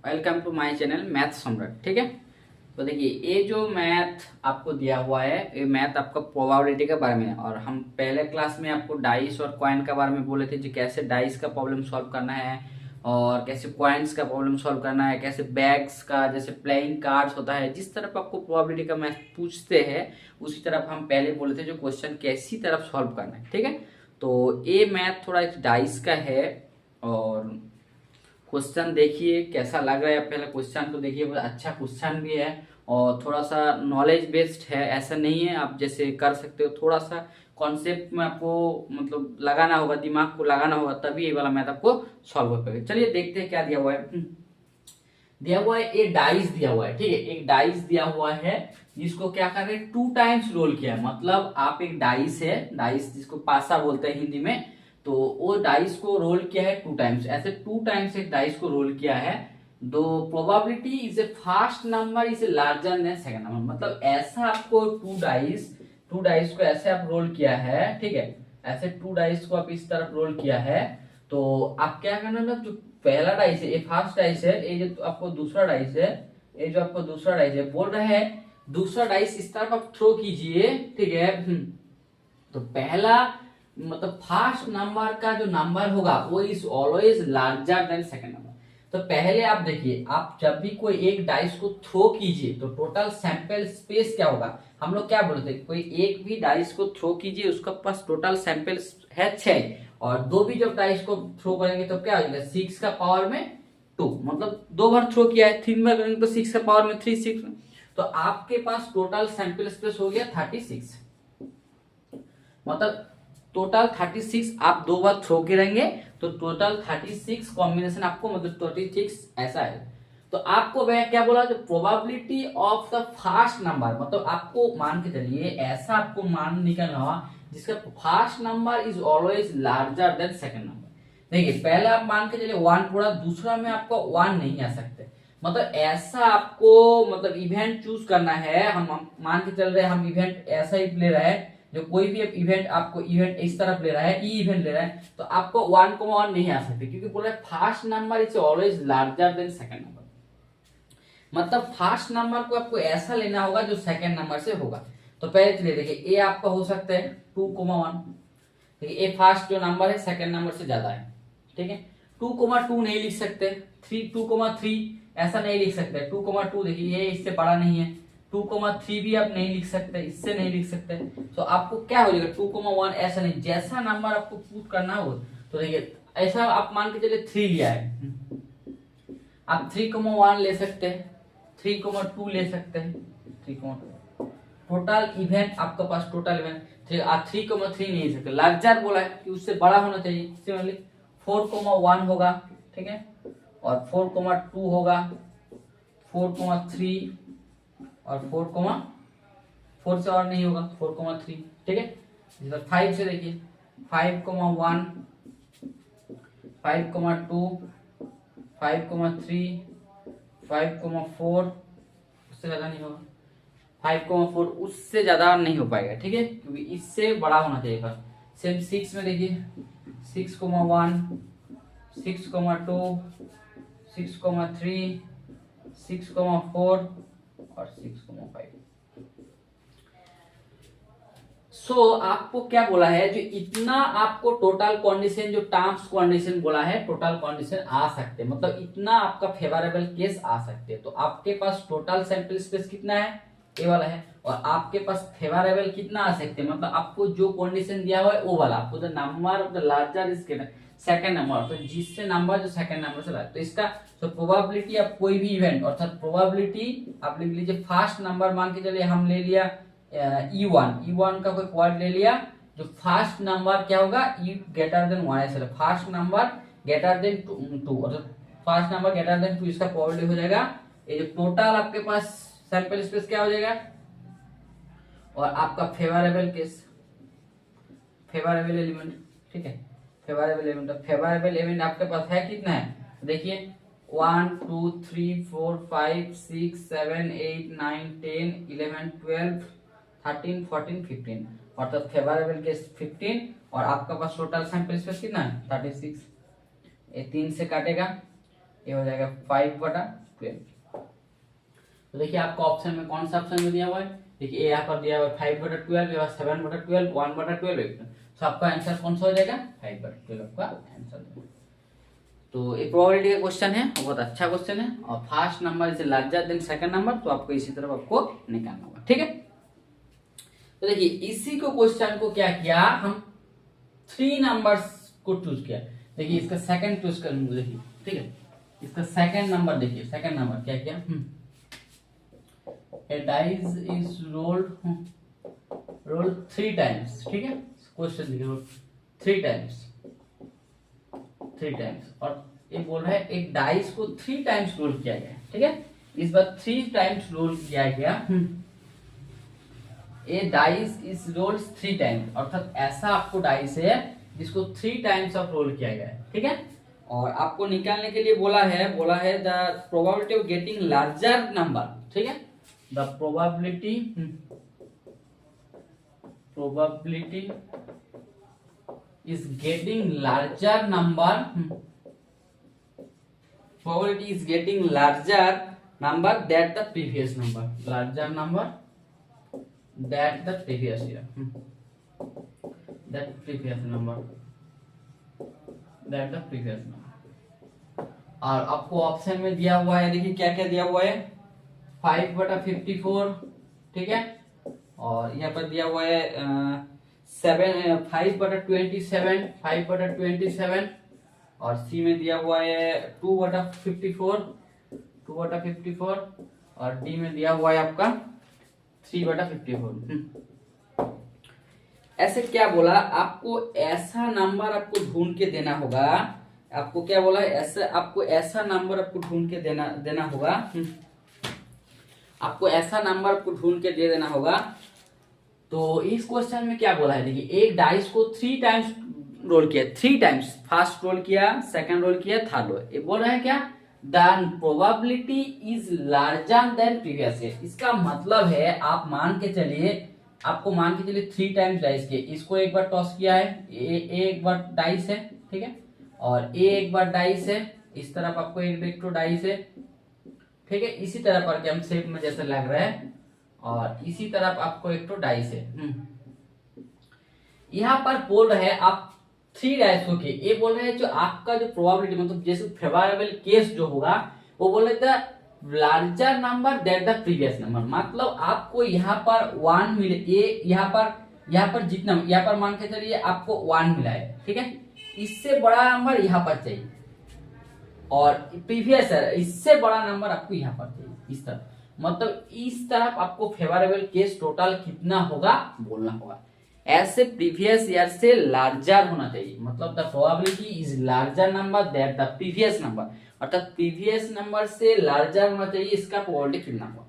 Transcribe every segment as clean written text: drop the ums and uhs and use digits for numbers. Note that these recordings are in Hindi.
Welcome to my channel math Samrat. ठीक है, तो देखिए ये जो मैथ आपको दिया हुआ है ये मैथ आपका प्रोबेबिलिटी के बारे में है। और हम पहले क्लास में आपको डाइस और कॉइन के बारे में बोले थे कि कैसे डाइस का प्रॉब्लम सॉल्व करना है और कैसे कॉइन्स का प्रॉब्लम सॉल्व करना है, कैसे बैग्स का जैसे प्लेइंग कार्ड्स होता है। जिस तरफ आपको प्रोबेबिलिटी का मैथ पूछते हैं उसी तरफ हम पहले बोले थे जो क्वेश्चन कैसी तरफ सॉल्व करना है। ठीक है, तो ये मैथ थोड़ा डाइस का है और क्वेश्चन देखिए कैसा लग रहा है। पहले क्वेश्चन तो देखिए, बहुत अच्छा क्वेश्चन भी है और थोड़ा सा नॉलेज बेस्ड है। ऐसा नहीं है आप जैसे कर सकते हो, थोड़ा सा कॉन्सेप्ट में आपको मतलब लगाना होगा, दिमाग को लगाना होगा, तभी ये वाला मैथ आपको सॉल्व हो पाएगा। चलिए देखते हैं क्या दिया हुआ है। दिया हुआ है एक डाइस दिया हुआ है। ठीक है, एक डाइस दिया हुआ है जिसको क्या कर रहे हैं, 2 टाइम्स रोल किया है। मतलब आप एक डाइस है, डाइस जिसको पासा बोलते हैं हिंदी में, तो वो डाइस को रोल किया है 2 टाइम्स। ऐसे 2 टाइम्स एक डाइस को रोल किया है। दो probability is a first number is a larger than second number. मतलब ऐसा आपको 2 डाइस को ऐसे आप रोल किया है। ठीक है, ऐसे 2 डाइस को आप इस तरफ रोल किया है, तो आप क्या करना ना, जो पहला डाइस है ये फर्स्ट डाइस है, ये जो आपको दूसरा डाइस है, ये जो आपको दूसरा डाइस है बोल रहे हैं दूसरा डाइस इस तरफ आप थ्रो कीजिए। ठीक है, तो पहला मतलब फर्स्ट नंबर का जो नंबर होगा वो is always larger than second number. तो पहले आप देखिए, आप जब भी कोई एक डाइस को थ्रो कीजिए तो टोटल सैंपल स्पेस क्या होगा। हम लोग क्या बोलते हैं, कोई एक भी डाइस को थ्रो कीजिए उसका पास टोटल सैंपल है 6, और 2 भी जब डाइस को थ्रो करेंगे तो क्या हो जाएगा 6 का पावर में 2। मतलब 2 बार थ्रो किया है, 3 बार करेंगे तो 6 का पावर में 3 6। तो आपके पास टोटल सैंपल स्पेस हो गया 36। मतलब टोटल 36 आप 2 बार थ्रो करेंगे तो टोटल 36 कॉम्बिनेशन आपको मतलब 36 ऐसा है। तो आपको मैं क्या बोला, जो probability of the first number, मतलब आपको मान के चलिए ऐसा आपको मान निकलना होगा जिसका first number is always larger than second number. देखिए पहले आप मान के चलिए 1 पूरा, दूसरा में आपको 1 नहीं आ सकते। मतलब ऐसा आपको मतलब इवेंट चूज करना है। हम मान के चल रहे हैं, हम इवेंट ऐसा ही ले रहे हैं, जो कोई भी इवेंट आपको इवेंट इस तरफ ले रहा है, ई इवेंट ले रहा है, तो आपको 1,1 नहीं आ सकते क्योंकि बोला first number is always larger than second number. मतलब फर्स्ट नंबर को आपको ऐसा लेना होगा जो सेकंड नंबर से होगा। तो पहले चलिए देखिए, ए आपका हो सकता है 2,1। देखिए ए फर्स्ट जो नंबर है सेकंड नंबर से ज्यादा है। ठीक है, 2,2 नहीं लिख सकते, 2,3 ऐसा नहीं लिख सकते। 2,2 देखिए ये इससे बड़ा नहीं है। 2,3 भी आप नहीं लिख सकते, इससे नहीं लिख सकते। तो आपको क्या हो जाएगा 2,1 ऐसा नहीं, जैसा नंबर आपको पुट करना हो। तो देखिए ऐसा आप मान के चलिए 3 लिया है, आप 3,1 ले सकते हैं, 3,2 ले सकते हैं, 3,2 टोटल इवेंट आपके पास टोटल इवेंट। आप 3,3 नहीं ले सकते, लार्जर बोला है कि उससे बड़ा होना चाहिए। सिमिलरली 4,1 होगा। ठीक है, और 4,2 होगा, 4,3 और 4 से और नहीं होगा 4,3। ठीक है, 5 से देखिए 5,1 5,2 5,3 5,4, उससे ज्यादा नहीं होगा। 5,4 उससे ज्यादा नहीं हो पाएगा। ठीक है, क्योंकि इससे बड़ा होना चाहिए। सेम 6 में देखिए 6,1 6,2 6,3 6,4 और 6,5। आपको क्या बोला है, जो इतना आपको टोटल कंडीशन, जो टर्म्स कंडीशन बोला है, टोटल कंडीशन आ सकते हैं, मतलब इतना आपका फेवरेबल केस आ सकते हैं। तो आपके पास टोटल सैंपल स्पेस कितना है, ये वाला है, और आपके पास फेवरेबल कितना आ सकते हैं, मतलब आपको जो कंडीशन दिया हुआ है वो वाला, आपको the number of the larger is second number, तो जिससे नंबर जो सेकंड नंबर से लार्ज, तो इसका तो प्रोबेबिलिटी आप कोई भी इवेंट, अर्थात प्रोबेबिलिटी आप लिख लीजिए फर्स्ट नंबर मान के चलिए हम ले लिया E1 का कोई क्वाड ले लिया, जो फर्स्ट नंबर क्या होगा E ग्रेटर देन 1 ऐसा, फर्स्ट नंबर ग्रेटर देन 2, और फर्स्ट नंबर ग्रेटर देन 2 इसका प्रोबेबिलिटी हो जाएगा। ये जो टोटल आपके पास सैंपल स्पेस क्या हो जाएगा, और आपका फेवरेबल केस, फेवरेबल एलिमेंट। ठीक है, फेवरेबल एलिमेंट आपके पास है कितना है, देखिए 1 2 3 4 5 6 7 8 9 10 11 12 13 14 15, अर्थात फेवरेबल केस 15, और आपका पास टोटल सैंपल स्पेस कितना है 36। ये 3 से काटेगा ये हो जाएगा 5/12। तो देखिए आपको ऑप्शन में कौन सा ऑप्शन में दिया हुआ है, देखिए यहाँ पर दिया हुआ है 5/12, यहाँ 7/12, 1/12। तो आपका आंसर कौन सा हो जाएगा, 5/12 आपका आंसर। तो ये प्रोबेबिलिटी का क्वेश्चन है, बहुत अच्छा क्वेश्चन है, और first number is larger than second number, तो आपको इसी तरफ आपको निकालना होगा, ठीक है। तो देखिए इसी को क्वेश्चन को क्या किया, हम 3 नंबर्स को चूज किया। देखिए इसका सेकंड चूज कर, देखिए ठीक है, इसका सेकंड नंबर देखिए, सेकंड नंबर क्या किया, a dice is rolled 3 times, ठीक है। क्वेश्चन देखिए 3 टाइम्स, और ये बोल रहा है एक डाइस को 3 टाइम्स रोल किया गया, ठीक है। इस बार 3 टाइम्स रोल किया गया, ए डाइस इज रोल्ड 3 टाइम्स, अर्थात ऐसा आपको डाइस है जिसको 3 टाइम्स ऑफ रोल किया गया है, ठीक है। और आपको निकालने के लिए बोला है the probability of getting larger number, ठीक है। The probability is getting larger number, probability is getting larger number that the previous number, larger number that the previous year, that previous number, that the previous number। और आपको ऑप्शन में दिया हुआ है, देखिए क्या क्या दिया हुआ है, 5/54, ठीक है, और यहाँ पर दिया हुआ है 5/27, और सी में दिया हुआ है 2/54, और डी में दिया हुआ है आपका 3/54। ऐसे क्या बोला, आपको ऐसा नंबर आपको ढूंढ के देना होगा, आपको क्या बोला, आपको ऐसा नंबर आपको ढूंढ के देना होगा, आपको ऐसा नंबर आपको ढूंढ के दे देना होगा। तो इस क्वेश्चन में क्या बोला है, देखिए एक डाइस को 3 टाइम्स रोल किया, 3 टाइम्स, फर्स्ट रोल किया, सेकंड रोल किया, थर्ड रोल, ये बोल रहा है क्या, the probability is larger than previous year. इसका मतलब है आप मान के चलिए, आपको मान के चलिए 3 टाइम्स डाइस किए, इसको एक बार टॉस किया है, एक बार डाइस है, ठीक है, और एक बार डाइस है, इस तरफ आपको एक तो डाइस है, ठीक है, इसी तरह पर हम शेप में जैसे लग रहा है, और इसी तरफ आपको एक तो डाइस है। यहाँ पर बोल रहे हैं आप 3 डाइस को, ये बोल रहे हैं जो आपका जो प्रोबेबिलिटी, मतलब जैसे फेवरेबल केस जो होगा, वो बोल रहे थे larger number than the previous number, मतलब आपको यहाँ पर 1 मिले, ये यहाँ पर जितना, यहाँ पर मान के चलिए आपको 1 मिला है, ठीक है, इससे बड़ा नंबर यहाँ पर चाहिए, और प्रीवियस इससे बड़ा नंबर आपको यहाँ पर चाहिए, इस तरफ, मतलब इस तरफ आपको फेवरेबल केस टोटल कितना होगा बोलना होगा। ऐसे प्रीवियस ईयर से लार्जर होना चाहिए, मतलब the probability is larger number that the previous number, अर्थात प्रीवियस नंबर से लार्जर होना चाहिए, इसका प्रोबेबिलिटी कितना होगा।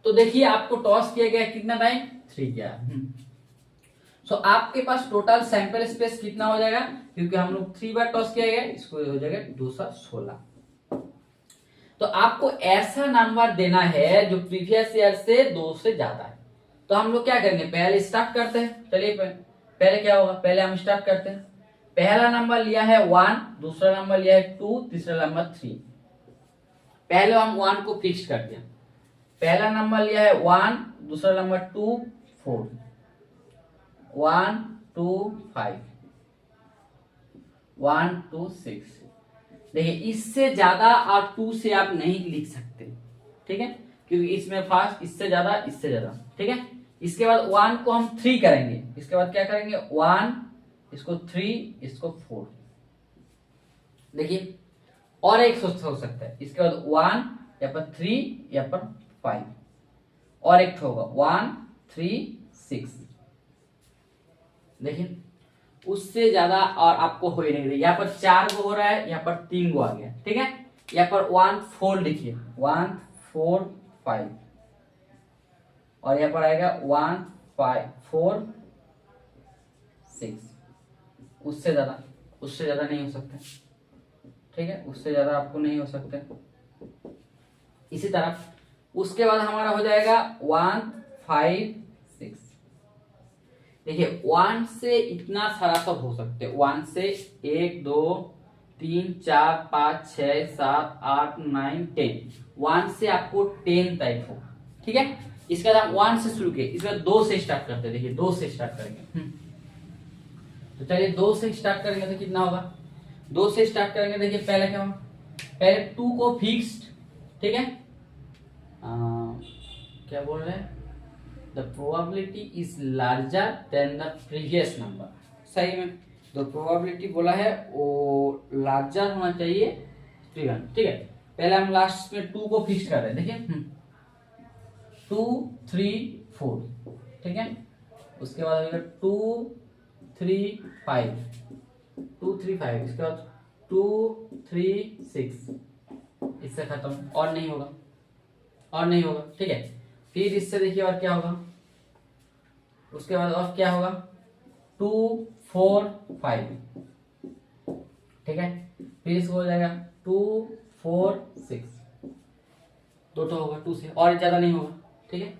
तो देखिए आपको टॉस किया गया कितना टाइम, 3 किया। सो आपके पास टोटल सैंपल स्पेस कितना हो जाएगा, क्योंकि हम लोग 3 बार टॉस किया गया, इसको हो जाएगा 216। तो आपको ऐसा नंबर देना है जो प्रीवियस ईयर से 2 से ज्यादा है। तो हम लोग क्या करेंगे, पहले स्टार्ट करते हैं, चलिए पहले क्या होगा, पहले हम स्टार्ट करते हैं। पहला नंबर लिया है 1, दूसरा नंबर लिया है 2, तीसरा नंबर 3। पहले हम 1 को फिक्स करते हैं, पहला नंबर लिया है 1, दूसरा नंबर 2, 4, 1, 2, 5, 1, 2, 6। देखिए इससे ज्यादा और 2 से आप नहीं लिख सकते, ठीक है, क्योंकि इसमें फर्स्ट इससे ज्यादा, इससे ज्यादा, ठीक है। इसके बाद 1 को हम 3 करेंगे, इसके बाद क्या करेंगे 1, इसको 3, इसको 4। देखिए और एक हो सकता है, इसके बाद 1, यहाँ पर 3, यहाँ पर 5, और एक होगा 1, 3, 6। देखिए उससे ज्यादा और आपको हो ही नहीं रही, यहाँ पर 4 गो हो रहा है, यहाँ पर 3 गो आ गया, ठीक है। यहाँ पर 1, 4 लिखिए, 1, 4, 5, और यहाँ पर आएगा 1, 5, 4, 6। उससे ज्यादा नहीं हो सकता, ठीक है, उससे ज्यादा आपको नहीं हो सकता। इसी तरह उसके बाद हमारा हो जाएगा 1, 5, 6। देखिए 1 से इतना सारा सब हो सकते हैं, 1 से 1, 2, 3 4 5 6 7 8 9 10। 1 से आपको 10 तक होगा, ठीक है। इसके बाद हम 1 से शुरू किए, इसके बाद 2 से स्टार्ट करते हैं। देखिए 2 से स्टार्ट करेंगे। तो चलिए 2 से स्टार्ट करेंगे तो कितना होगा। 2 से स्टार्ट करेंगे, देखिए पहले क्या होगा, पहले 2 को फिक्स्ड, ठीक है। क्या बोल रहे हैं, the probability is larger than the previous number. सही में जो प्रोबेबिलिटी बोला है वो लार्जर होना चाहिए, ठीक है। पहले हम लास्ट में 2 को फिक्स कर रहे हैं, देखिए 2 3 4, ठीक है। उसके बाद 2 3 5, 2 3 5, इसके बाद 2 3 6, इससे खत्म, और नहीं होगा, और नहीं होगा, ठीक है। फिर इससे देखिए और क्या होगा, उसके बाद और क्या होगा, 2 4 5, ठीक है। फिर इसको हो जाएगा 2 4 6, 2 तो होगा 2 से, और ज्यादा नहीं होगा, ठीक है।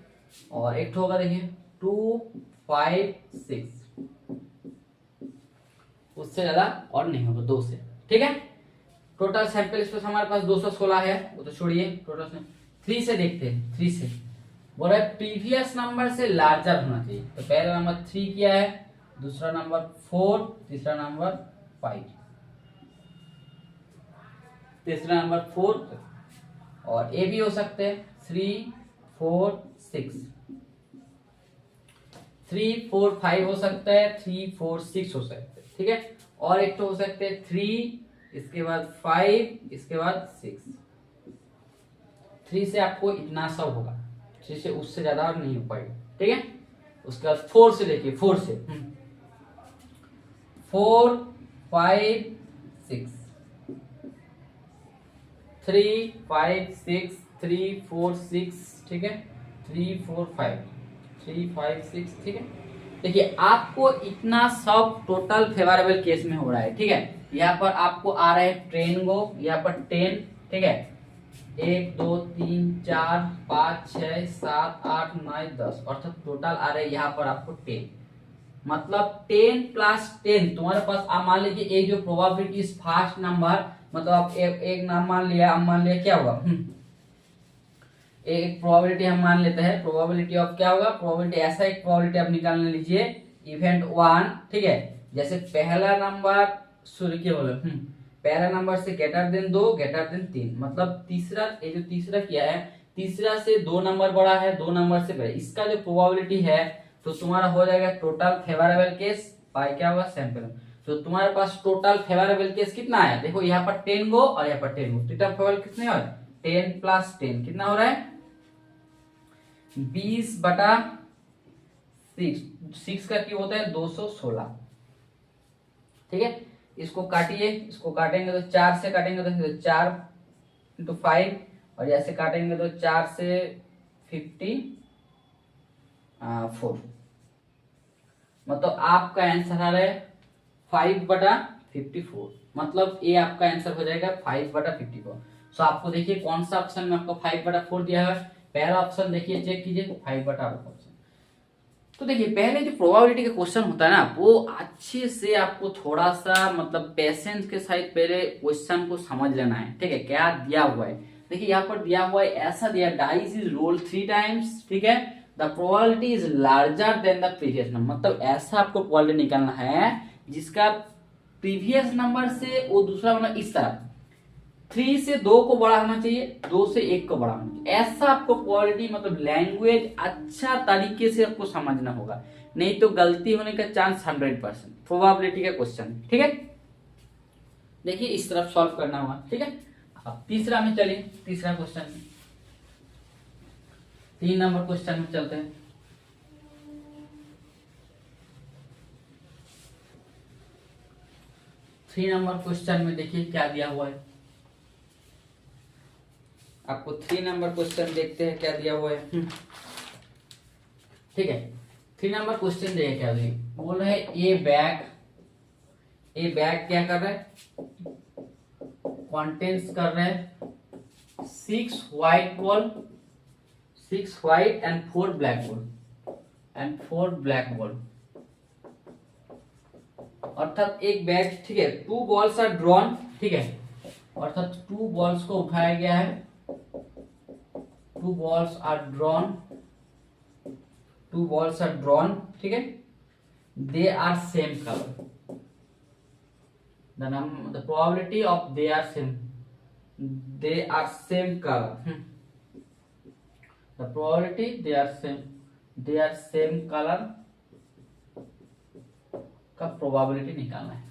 और एक तो होगा देखिए 2 5 6, उससे ज्यादा और नहीं होगा 2 से, ठीक है। टोटल सैंपल स्पेस हमारे पास 216 है, वो तो छोड़िए। टोटल 3 से देखते हैं, 3 से बोल रहा है प्रीवियस नंबर से लार्जर होना चाहिए। तो पहला नंबर 3 किया है, दूसरा नंबर 4, तीसरा नंबर 5, तीसरा नंबर 4, और ए भी हो सकते हैं 3 4 6, 3 4 5 हो सकता है, 3 4 6 हो सकता है, ठीक है। और एक तो हो सकते हैं 3, इसके बाद 5, इसके बाद 6। 3 से आपको इतना सब होगा, 3 से उससे ज्यादा और नहीं हो पाएगा, ठीक है। उसके बाद 4 से देखिए, 4 से 4 5 6, 3 5 6, 3 4 6, ठीक है। 3 4 5, 3 5 6, ठीक है। देखिए आपको इतना सब टोटल फेवरेबल केस में हो रहा है, ठीक है। यहाँ पर आपको आ रहा है 10 गो, यहाँ पर 10, ठीक है। 1 2 3 4 5 6 7 8 9 10, अर्थात टोटल आ रहा है यहाँ पर आपको 10। मतलब 10 प्लस 10 तुम्हारे पास, आप मान लीजिए एक जो प्रोबेबिलिटी इज फर्स्ट नंबर, मतलब आप एक नाम मान लिया, अब मान लिया क्या होगा, एक प्रोबेबिलिटी हम मान लेते हैं। प्रोबेबिलिटी ऑफ क्या होगा, प्रोबेबिलिटी ऐसा एक प्रोबेबिलिटी आप निकाल लीजिए, इवेंट 1, ठीक है। जैसे पहला नंबर सूर्य के बोले पहला नंबर से ग्रेटर देन 2, ग्रेटर देन 3, मतलब तीसरा, ये जो तीसरा किया है, तीसरा से 2 नंबर बड़ा है, 2 नंबर से बड़ा, इसका जो प्रोबेबिलिटी है तो तुम्हारा हो जाएगा टोटल फेवरेबल केस बाय क्या होगा, सैंपल। तो तुम्हारे पास टोटल फेवरेबल केस कितना है, देखो यहाँ पर 10 गो और यहाँ पर 10 गो, टोटल फेवरेबल कितने हो, 10 प्लस 10 कितना हो रहा है, 20/6, 6 का क्यूब होता है 216, ठीक है। इसको काटिए, इसको काटेंगे तो 4 से काटेंगे तो 4 × 5, और ऐसे काटेंगे तो 4 से 54, मतलब आपका आंसर आ रहा है 5/54, मतलब ये आपका आंसर हो जाएगा 5/54। सो आपको देखिए कौन सा ऑप्शन में आपको 5/4 दिया है, पहला ऑप्शन देखिए, चेक कीजिए 5/4। तो देखिए पहले जो प्रोबेबिलिटी का क्वेश्चन होता है ना, वो अच्छे से आपको थोड़ा सा मतलब पेशेंस के साथ पहले क्वेश्चन को समझ लेना है, ठीक है। क्या दिया हुआ है, देखिए यहाँ पर दिया हुआ है, ऐसा दिया, डाइस इज रोल 3 टाइम्स, ठीक है। The probability is larger than the previous number, मतलब ऐसा आपको प्रोबेबिलिटी निकालना है जिसका प्रीवियस नंबर से वो दूसरा नंबर इस तरह 3 से 2 को बड़ा होना चाहिए, 2 से 1 को बड़ा होना चाहिए, ऐसा आपको क्वालिटी, मतलब लैंग्वेज अच्छा तरीके से आपको समझना होगा, नहीं तो गलती होने का चांस 100%। प्रोबेबिलिटी का क्वेश्चन, ठीक है। देखिए इस तरफ सॉल्व करना होगा, ठीक है। अब तीसरा में चलिए, तीसरा क्वेश्चन में 3 नंबर क्वेश्चन में चलते हैं। थ्री नंबर क्वेश्चन में देखिए क्या दिया हुआ है, आपको 3 नंबर क्वेश्चन देखते हैं क्या दिया हुआ है, ठीक है। 3 नंबर क्वेश्चन देखिए क्या दिया, बोल रहे हैं ए बैग क्या कर रहा है, कंटेंट्स कर रहे हैं 6 white ball, 6 white and 4 black ball, अर्थात एक बैग, ठीक है, 2 बॉल्स आर ड्रॉन, ठीक है, अर्थात 2 बॉल्स को उठाया गया है, 2 balls are drawn, 2 balls are drawn, ठीक है, they are same colour, the probability of they are same color, the probability they are same color का प्रोबेबिलिटी निकालना है।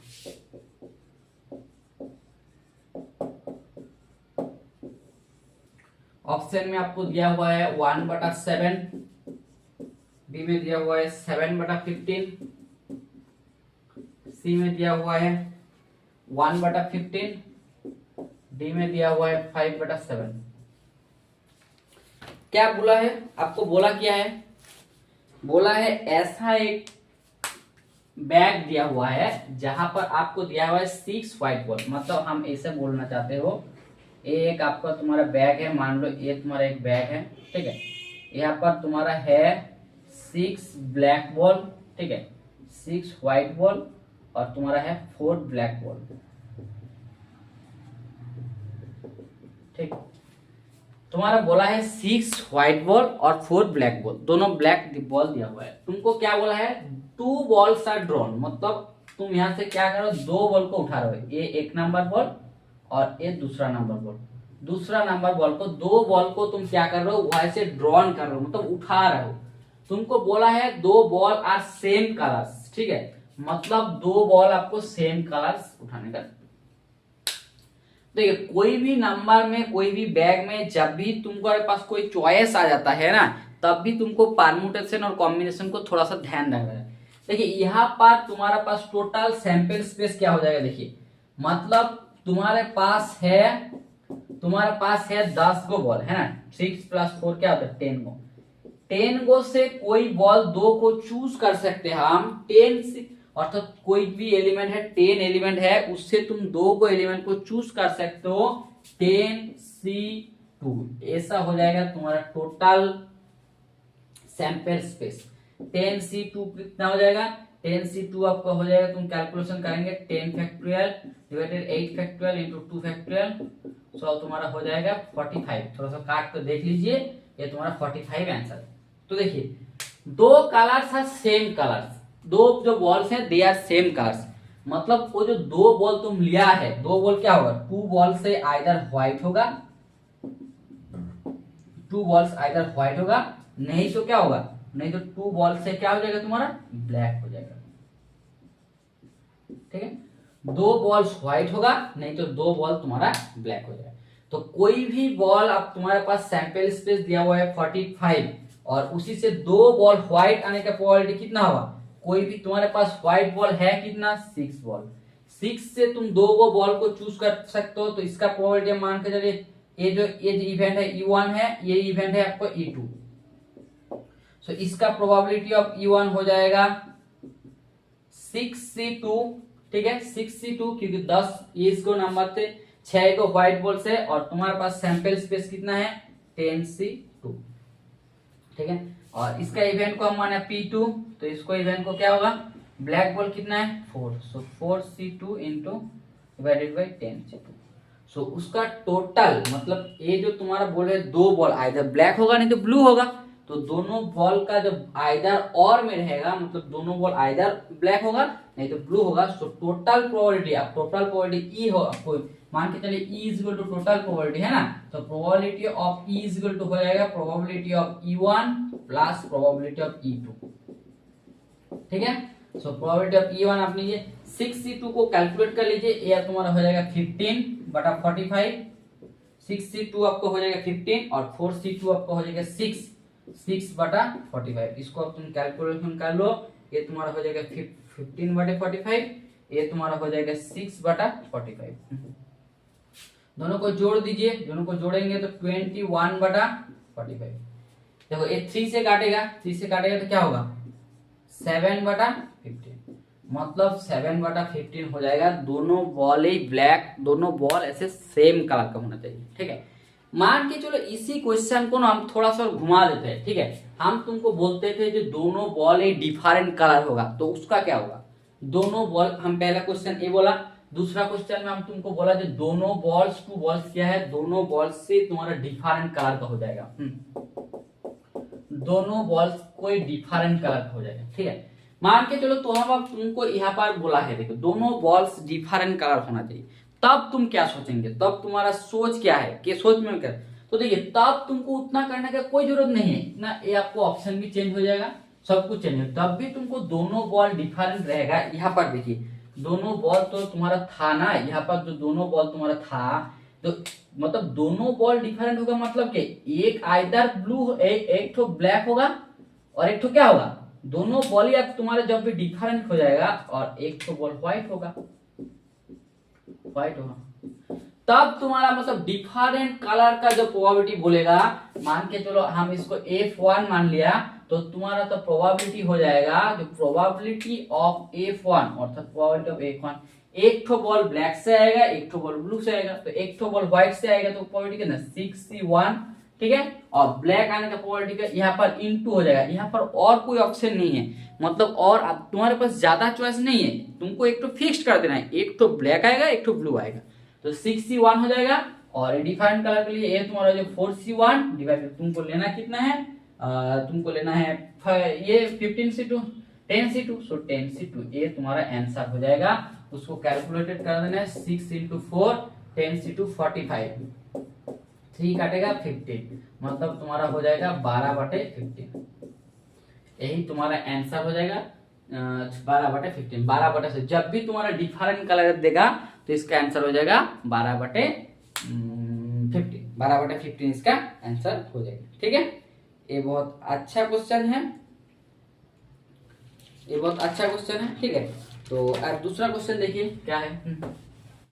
ऑप्शन में आपको दिया हुआ है 1/7, बी में दिया हुआ है 7/15, सी में दिया हुआ है 1/15, डी में दिया हुआ है 5/7। क्या बोला है आपको, बोला क्या है, बोला है ऐसा एक बैग दिया हुआ है जहां पर आपको दिया हुआ है 6 व्हाइट बॉल, मतलब हम ऐसे बोलना चाहते हो, एक आपका तुम्हारा बैग है, मान लो ये तुम्हारा एक बैग है, ठीक है, यहाँ पर तुम्हारा है 6 ब्लैक बॉल, ठीक है, 6 व्हाइट बॉल और तुम्हारा है 4 ब्लैक बॉल, ठीक, तुम्हारा बोला है 6 व्हाइट बॉल और 4 ब्लैक बॉल, दोनों ब्लैक बॉल दिया हुआ है। तुमको क्या बोला है, 2 बॉल्स आर ड्रॉन, मतलब तुम यहां से क्या करो, 2 बॉल को उठा रहे हो, ये 1 नंबर बॉल और ये दूसरा नंबर बॉल, दूसरा नंबर बॉल को, 2 बॉल को तुम क्या कर रहे हो, वहां से ड्रॉन कर रहे हो, मतलब उठा रहे हो। तुमको बोला है 2 बॉल आर सेम कलर्स, ठीक है, मतलब 2 बॉल आपको सेम कलर्स उठाने का। देखिए कोई भी नंबर में, कोई भी बैग में जब भी तुमको पास कोई चॉइस आ जाता है ना, तब भी तुमको परम्यूटेशन और कॉम्बिनेशन को थोड़ा सा ध्यान रखना है। देखिए यहाँ पर तुम्हारा पास टोटल सैंपल स्पेस क्या हो जाएगा, देखिए मतलब तुम्हारे पास है 10 गो बॉल है ना, 6 + 4 क्या होता है 10 गो, 10 गो से कोई बॉल 2 को चूज कर सकते हैं हम, 10 से, अर्थात कोई भी एलिमेंट है, 10 एलिमेंट है, उससे तुम 2 को एलिमेंट को चूज कर सकते हो, 10C2 ऐसा हो जाएगा तुम्हारा टोटल सैंपल स्पेस। 10C2 कितना हो जाएगा, 10C2 आपका हो जाएगा, तुम कैलकुलेशन करेंगे 10 factorial divided 8 factorial into 2 factorial, so तुम्हारा हो जाएगा 45। थोड़ा सा काट कर देख लीजिए, ये तुम्हारा 45 आंसर। तो देखिए 2 कलर्स आर सेम कलर्स, 2 जो बॉल्स हैं दे आर सेम कलर्स, मतलब वो जो 2 बॉल तुम लिया है, 2 बॉल क्या होगा, 2 बॉल से आइदर व्हाइट होगा, 2 बॉल्स आइदर व्हाइट होगा, नहीं तो क्या होगा, नहीं तो 2 बॉल से क्या हो जाएगा तुम्हारा ब्लैक हो जाएगा, ठीक है, 2 बॉल्स व्हाइट होगा, नहीं तो 2 बॉल तुम्हारा ब्लैक हो जाएगा। तो कोई भी बॉल आप तुम्हारे पास सैंपल स्पेस दिया हुआ है 45 और उसी से 2 बॉल व्हाइट आने का प्रोबेबिलिटी कितना होगा, कोई भी तुम्हारे पास व्हाइट बॉल है कितना, 6 बॉल, 6 से तुम 2 गो बॉल को चूज कर सकते हो, तो इसका प्रोबेबिलिटी मान के चलिए ये जो इवेंट है E1 है, ये इवेंट है आपको E2, सो इसका प्रोबेबिलिटी ऑफ E1 हो जाएगा 6C2, ठीक है, 6C2 क्योंकि 10 ये इसको नंबर थे, 6 को व्हाइट बॉल से और तुम्हारे पास सैंपल स्पेस कितना है 10C2, ठीक है, और इसका इवेंट को हम माने P2, तो इसको इवेंट को क्या होगा, ब्लैक बॉल कितना है 4, सो 4C2 into divided by 10C2, सो उसका टोटल मतलब ये जो तुम्हारा बॉल है 2 बॉल आइदर ब्लैक होगा नहीं तो ब्लू होगा, तो दोनों बॉल का जब आइदर और में रहेगा, मतलब दोनों बॉल आइदर ब्लैक होगा नहीं तो ब्लू होगा, सो टोटल प्रोबेबिलिटी, आप टोटल प्रोबेबिलिटी E हो, आपको मान के चलिए E is equal to total probability है ना, तो probability of E is equal to हो जाएगा probability of E1 plus probability of E2, ठीक है, सो प्रोबेबिलिटी ऑफ E1 आप लीजिए 6C2 को कैलकुलेट कर लीजिए, ये तुम्हारा हो जाएगा 15/45, 6C2 आपको हो जाएगा 15 और 4C2 आपको हो जाएगा 6/45, इसको अब तुम कैलकुलेशन कर लो, ये तुम्हारा हो जाएगा 15/45, ये तुम्हारा हो जाएगा 6/45, दोनों को जोड़ दीजिए, दोनों को जोड़ेंगे तो 21/45, देखो ये 3 से काटेगा, 3 से काटेगा तो क्या होगा 7/15, मतलब 7/15 हो जाएगा, दोनों बॉल ही ब्लैक, दोनों बॉल ऐसे सेम कलर का होना चाहिए, ठीक है। मान के चलो इसी क्वेश्चन को ना हम थोड़ा सा घुमा देते हैं, ठीक है, हम तुमको बोलते थे जो दोनों बॉल ही डिफरेंट कलर होगा, तो उसका क्या होगा, दोनों बॉल, हम पहला क्वेश्चन ए बोला, दूसरा क्वेश्चन में हम तुमको बोला जो दोनों बॉल्स टू बॉल्स क्या है, दोनों बॉल्स से तुम्हारा डिफरेंट कलर का हो जाएगा। दोनों बॉल्स कोई डिफरेंट कलर का हो जाएगा, ठीक है। मान के चलो तो हम अब तुमको यहाँ पर बोला है, देखो दोनों बॉल्स डिफरेंट कलर होना चाहिए, तब तुम क्या सोचेंगे, तब तुम्हारा सोच क्या है कि सोच में कर, तो देखिए तब तुमको उतना करने का कोई जरूरत नहीं है ना, ये आपको ऑप्शन भी चेंज हो जाएगा, सब कुछ चेंज हो, तब भी तुमको दोनों बॉल डिफरेंट रहेगा। यहाँ पर देखिए दोनों बॉल तो तुम्हारा था ना, यहाँ पर जो दोनों बॉल तुम्हारा था, तो मतलब दोनों बॉल डिफरेंट होगा, मतलब कि एक आइदर ब्लू, एक तो ब्लैक होगा और एक तो क्या होगा, दोनों बॉल या तुम्हारे जब भी डिफरेंट हो जाएगा और एक तो बॉल व्हाइट होगा, व्हाइट होगा, तब तुम्हारा मतलब डिफरेंट कलर का जो प्रोबेबिलिटी बोलेगा, मान के चलो हम इसको F1 मान लिया, तो तुम्हारा तो प्रोबेबिलिटी हो जाएगा जो प्रोबेबिलिटी ऑफ F1 अर्थात प्रोबेबिलिटी ऑफ F1, एक तो बॉल ब्लैक से आएगा, एक तो बॉल ब्लू से आएगा, तो एक तो बॉल व्हाइट से आएगा तो प्रोबेबिलिटी कितना 61, ठीक है, और ब्लैक आने का प्रोबेबिलिटी का यहाँ पर इनटू हो जाएगा। यहाँ पर और कोई ऑप्शन नहीं है, मतलब और तुम्हारे पास ज्यादा चॉइस नहीं है, तुमको एक तो फिक्स्ड कर देना है, एक तो ब्लैक आएगा एक तो ब्लू आएगा, तो 61 हो जाएगा। और डिफरेंट कलर के लिए ये तुम्हारा जो 4C1 डिवाइड, तुमको लेना कितना है, तुमको लेना है ये 15C2 10C2, सो 10C2 ये तुम्हारा आंसर हो जाएगा। उसको कैलकुलेटेड कर देना है, 6 × 4 10C2 45, 3 काटेगा 15, मतलब तुम्हारा हो जाएगा 12/15, यही तुम्हारा आंसर हो जाएगा 12/15। 12 से जब भी तुम्हारा डिफरेंट कलर देगा तो इसका आंसर हो जाएगा 12/15, 12/15 इसका आंसर हो जाएगा, ठीक है। ये बहुत अच्छा क्वेश्चन है, ये बहुत अच्छा क्वेश्चन है, ठीक है। तो अब दूसरा क्वेश्चन देखिए क्या है।